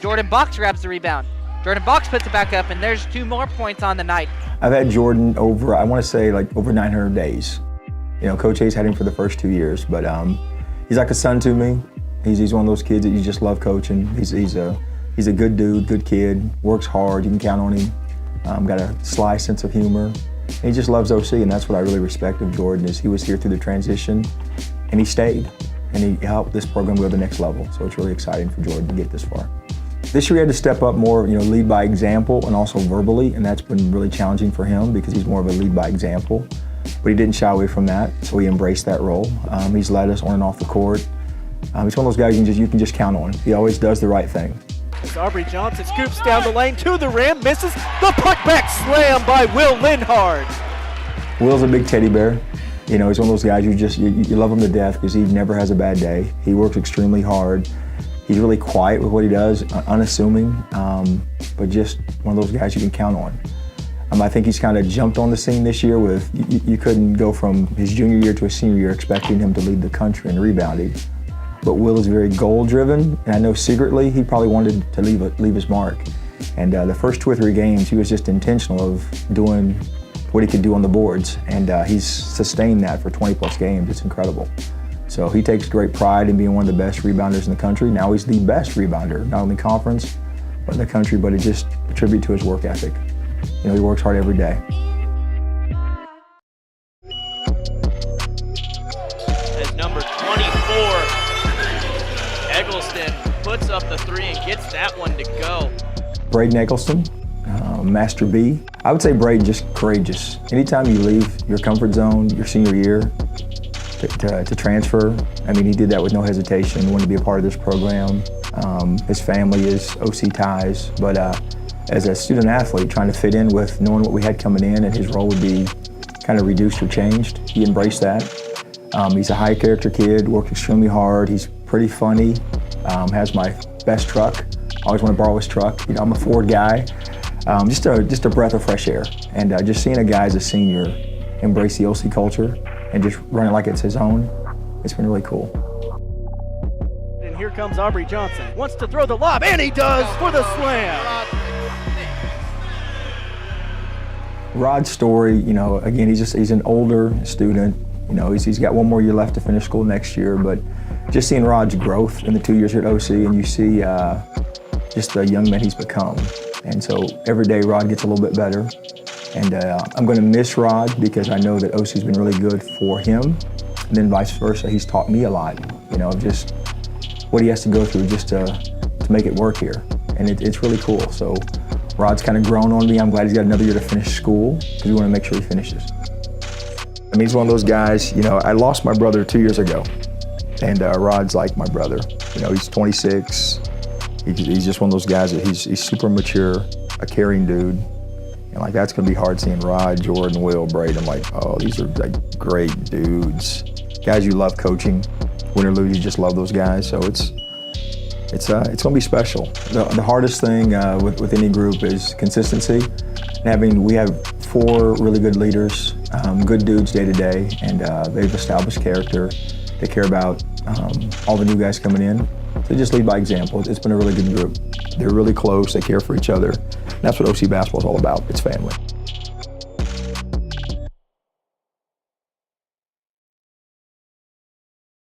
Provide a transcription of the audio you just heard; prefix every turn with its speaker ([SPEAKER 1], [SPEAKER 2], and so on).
[SPEAKER 1] Jordan Box grabs the rebound. Jordan Box puts it back up, and there's 2 more points on the night.
[SPEAKER 2] I've had Jordan over, I want to say, like over 900 days. You know, Coach Hayes had him for the first 2 years, but he's like a son to me. He's one of those kids that you just love coaching. He's a good dude, good kid, works hard, you can count on him. Got a sly sense of humor. And he just loves OC, and that's what I really respect of Jordan, is he was here through the transition, and he stayed, and he helped this program go to the next level. So it's really exciting for Jordan to get this far. This year he had to step up more, you know, lead by example and also verbally, and that's been really challenging for him because he's more of a lead by example. But he didn't shy away from that, so he embraced that role. He's led us on and off the court. He's one of those guys you can just count on. He always does the right thing.
[SPEAKER 3] As Aubrey Johnson scoops down the lane to the rim, misses the putback slam by Will Lienhard.
[SPEAKER 2] Will's a big teddy bear. You know, he's one of those guys you love him to death because he never has a bad day. He works extremely hard. He's really quiet with what he does, unassuming, but just one of those guys you can count on. I think he's kind of jumped on the scene this year with, you couldn't go from his junior year to his senior year expecting him to lead the country in rebounding. But Will is very goal-driven, and I know secretly he probably wanted to leave his mark. And the first 2 or 3 games, he was just intentional of doing what he could do on the boards, and he's sustained that for 20-plus games. It's incredible. So he takes great pride in being one of the best rebounders in the country. Now he's the best rebounder, not only conference, but in the country, but it just a tribute to his work ethic. You know, he works hard every day.
[SPEAKER 3] As number 24, Eggleston puts up the 3 and gets that one to go.
[SPEAKER 2] Braden Eggleston, Master B. I would say Braden just courageous. Anytime you leave your comfort zone, your senior year, to transfer, I mean, he did that with no hesitation, wanted to be a part of this program. His family is OC ties, but as a student athlete, trying to fit in with knowing what we had coming in and his role would be kind of reduced or changed, he embraced that. He's a high character kid, works extremely hard, he's pretty funny, has my best truck. I always want to borrow his truck. You know, I'm a Ford guy. Just a breath of fresh air. And just seeing a guy as a senior embrace the OC culture and just run it like it's his own, it's been really cool.
[SPEAKER 3] And here comes Aubrey Johnson. Wants to throw the lob, and he does for the slam.
[SPEAKER 2] Rod's story, you know, again, he's an older student. You know, he's got 1 more year left to finish school next year, but just seeing Rod's growth in the 2 years here at OC, and you see just the young man he's become. And so every day Rod gets a little bit better. And I'm going to miss Rod because I know that OC's been really good for him. And then vice versa, he's taught me a lot, you know, just what he has to go through just to make it work here. And it's really cool. So Rod's kind of grown on me. I'm glad he's got another year to finish school because we want to make sure he finishes. I mean, he's one of those guys, you know, I lost my brother 2 years ago. And Rod's like my brother. You know, he's 26. He's just one of those guys that he's super mature, a caring dude. And like, that's gonna be hard seeing Rod, Jordan, Will, Braid. I'm like, oh, these are like great dudes. Guys you love coaching. Win or lose, you just love those guys. So it's gonna be special. The hardest thing with any group is consistency. And we have 4 really good leaders, good dudes day to day, and they've established character. They care about all the new guys coming in. They just lead by example. It's been a really good group. They're really close, they care for each other. And that's what OC basketball is all about, it's family.